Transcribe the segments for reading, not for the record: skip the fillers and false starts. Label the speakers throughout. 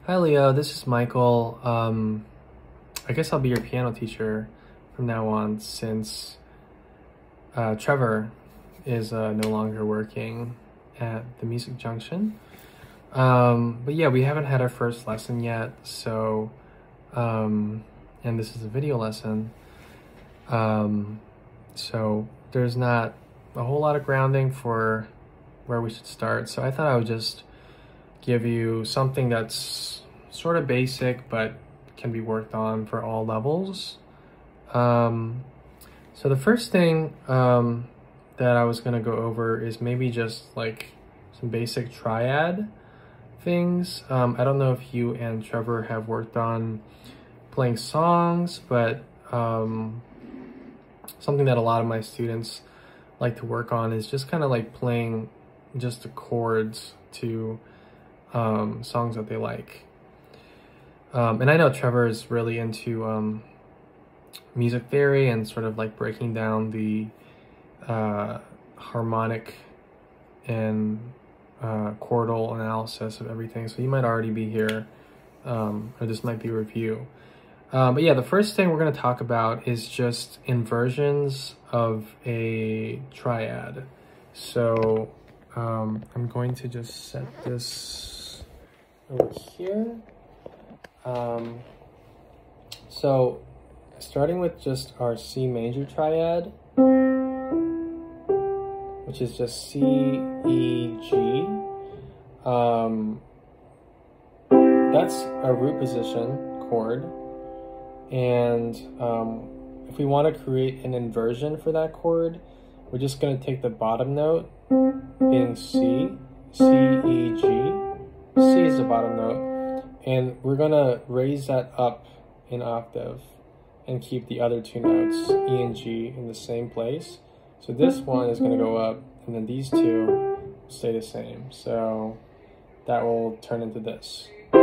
Speaker 1: Hi Leo, this is Michael. I guess I'll be your piano teacher from now on since Trevor is no longer working at the Music Junction. But yeah, we haven't had our first lesson yet, so, and this is a video lesson. So there's not a whole lot of grounding for where we should start. So I thought I would just give you something that's sort of basic, but can be worked on for all levels. So the first thing that I was gonna go over is maybe just like some basic triad things. I don't know if you and Trevor have worked on playing songs, but something that a lot of my students like to work on is just kind of like playing just the chords to songs that they like. And I know Trevor is really into music theory and sort of like breaking down the harmonic and chordal analysis of everything. So you might already be here, or this might be a review. But yeah, the first thing we're going to talk about is just inversions of a triad. So I'm going to just set this over here. So starting with just our C major triad, which is just C, E, G. That's a root position chord. And if we want to create an inversion for that chord, we're just going to take the bottom note, being C, C, E, G. C is the bottom note. And we're going to raise that up in octave and keep the other two notes, E and G, in the same place. So this one is going to go up, and then these two stay the same. So that will turn into this. All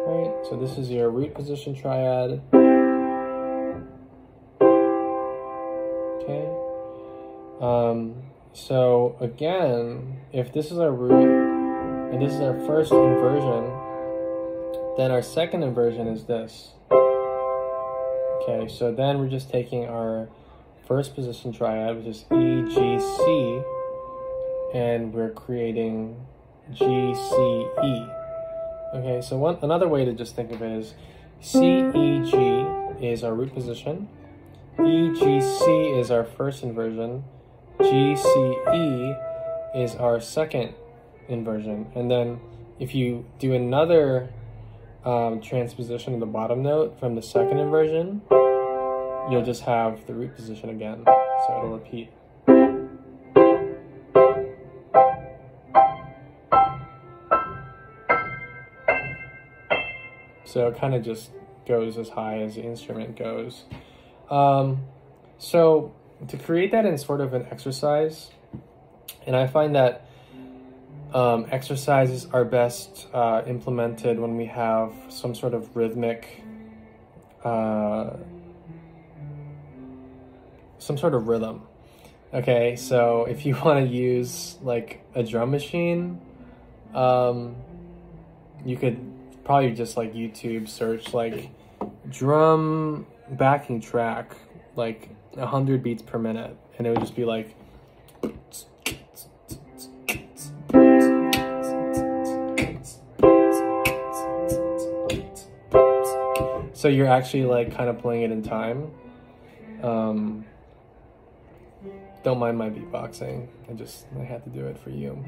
Speaker 1: right, so this is your root position triad. Okay. So again, if this is our root, and this is our first inversion, then our second inversion is this. Okay, so then we're just taking our first position triad, which is E, G, C, and we're creating G, C, E. Okay, so another way to just think of it is C, E, G is our root position, E, G, C is our first inversion, G, C, E is our second inversion. And then if you do another transposition of the bottom note from the second inversion, you'll just have the root position again, so it'll repeat. So it kind of just goes as high as the instrument goes. So to create that in sort of an exercise, and I find that exercises are best implemented when we have some sort of rhythmic, some sort of rhythm. Okay, so if you want to use like a drum machine, you could probably just like YouTube search like drum backing track, like 100 beats per minute, and it would just be like so you're actually like kind of playing it in time. Don't mind my beatboxing. I had to do it for you.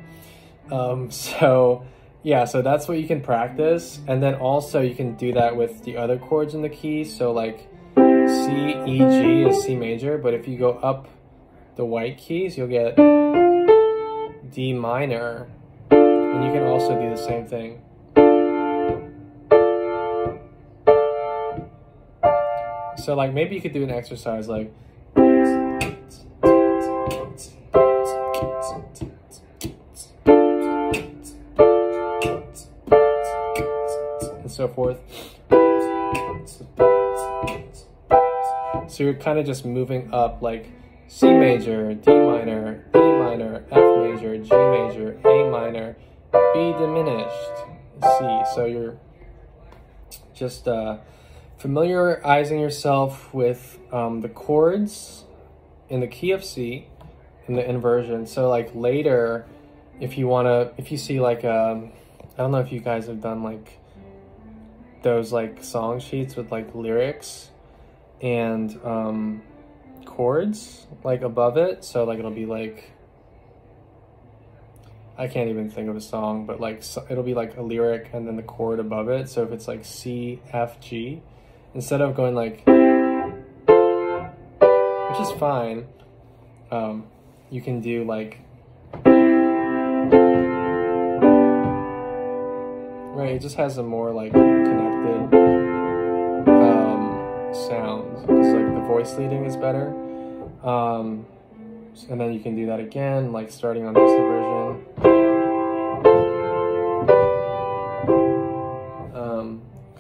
Speaker 1: So yeah, so that's what you can practice. And then also you can do that with the other chords in the key. So like C, E, G is C major, but if you go up the white keys, you'll get D minor. And you can also do the same thing. So like maybe you could do an exercise like and so forth. So you're kind of just moving up like C major, D minor, E minor, F major, G major, A minor, B diminished, C. So you're just familiarizing yourself with the chords in the key of C in the inversion. So like later, if you see like I don't know if you guys have done like those like song sheets with like lyrics and chords like above it. So like it'll be like, I can't even think of a song, but like it'll be like a lyric and then the chord above it. So if it's like C, F, G, instead of going like, which is fine, you can do like, right, it just has a more like connected sound, because like the voice leading is better. And then you can do that again, like starting on this inversion.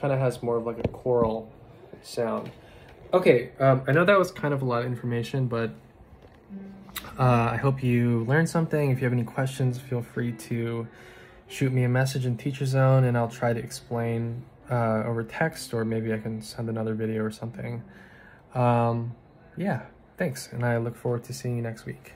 Speaker 1: Kind of has more of like a choral sound. Okay, I know that was kind of a lot of information, but I hope you learned something. If you have any questions, feel free to shoot me a message in Teacher Zone, and I'll try to explain over text, or maybe I can send another video or something. Yeah, thanks, and I look forward to seeing you next week.